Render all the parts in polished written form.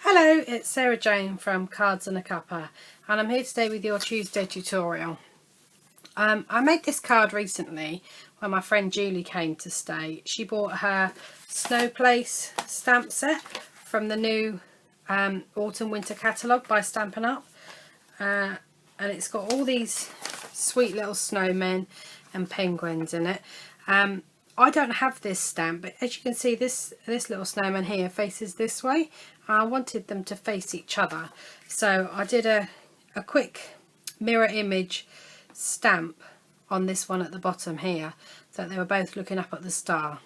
Hello, it's Sarah Jane from Cards and a Cuppa, and I'm here today with your Tuesday tutorial. I made this card recently when my friend Julie came to stay. She bought her Snow Place stamp set from the new Autumn Winter catalogue by Stampin' Up, and it's got all these sweet little snowmen and penguins in it. I don't have this stamp, but as you can see, this little snowman here faces this way. I wanted them to face each other, so I did a quick mirror image stamp on this one at the bottom here, so that they were both looking up at the star.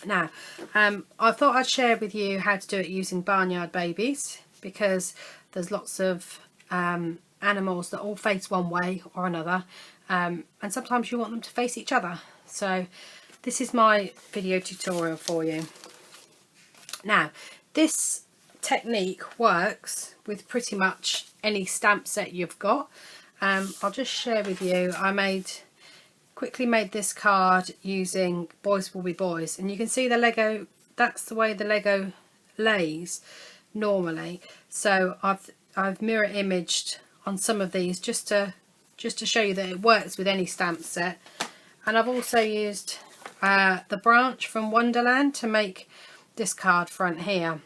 Now, I thought I'd share with you how to do it using Barnyard Babies, because there's lots of animals that all face one way or another, and sometimes you want them to face each other. So this is my video tutorial for you. Now, this technique works with pretty much any stamp set you've got. I'll just share with you, I quickly made this card using Boys Will Be Boys, and you can see the Lego, that's the way the Lego lays normally. So I've mirror imaged on some of these just to show you that it works with any stamp set. And I've also used the branch from Wonderland to make this card front here,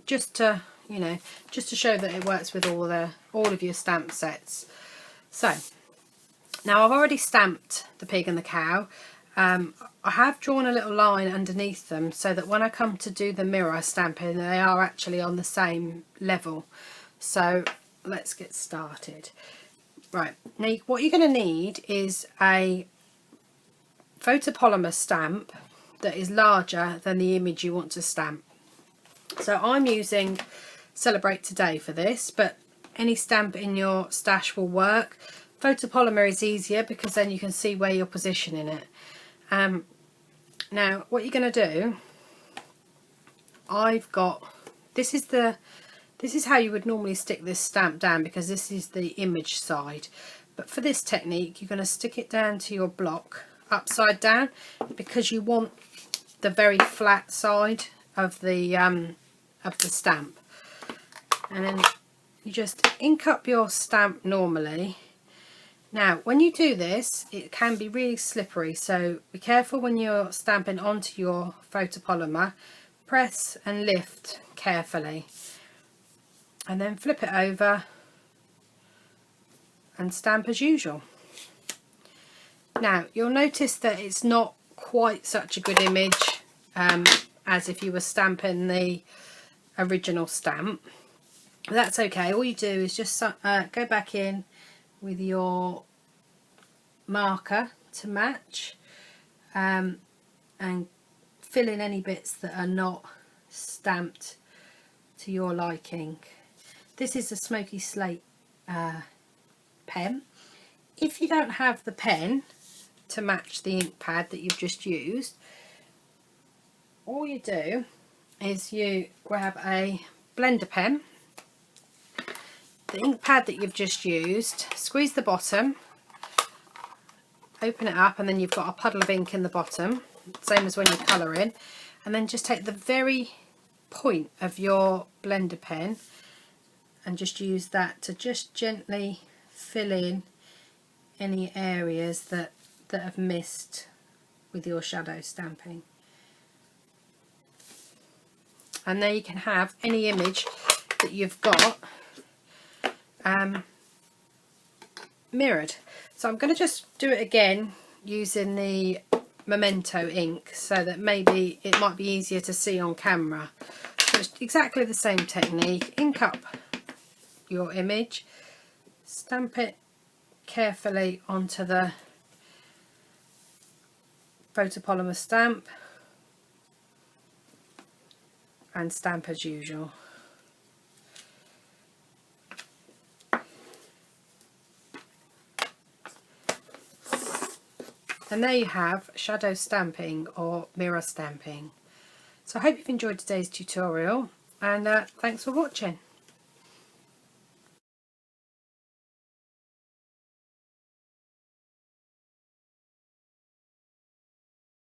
just to show that it works with all of your stamp sets. So now I've already stamped the pig and the cow. I have drawn a little line underneath them so that when I come to do the mirror stamping, they are actually on the same level. So let's get started. Right, now what you're going to need is a photopolymer stamp that is larger than the image you want to stamp. So I'm using Celebrate Today for this, but any stamp in your stash will work. Photopolymer is easier because then you can see where you're positioning it. Now what you're going to do, this is how you would normally stick this stamp down, because this is the image side, but for this technique you're going to stick it down to your block upside down, because you want the very flat side of the stamp. And then you just ink up your stamp normally. Now when you do this, it can be really slippery, so be careful when you're stamping onto your photopolymer. Press and lift carefully, and then flip it over and stamp as usual. Now you'll notice that it's not quite such a good image as if you were stamping the original stamp. That's okay. All you do is just go back in with your marker to match, and fill in any bits that are not stamped to your liking. This is a smoky slate pen. If you don't have the pen to match the ink pad that you've just used, all you do is you grab a blender pen, the ink pad that you've just used, squeeze the bottom, open it up, and then you've got a puddle of ink in the bottom, same as when you're colouring, and then just take the very point of your blender pen and just use that to just gently fill in any areas that have missed with your shadow stamping. And there you can have any image that you've got mirrored. So I'm going to just do it again using the Memento ink, so that maybe it might be easier to see on camera. So it's exactly the same technique. Ink up your image, stamp it carefully onto the photopolymer stamp, and stamp as usual. And there you have shadow stamping or mirror stamping. So I hope you've enjoyed today's tutorial, and thanks for watching.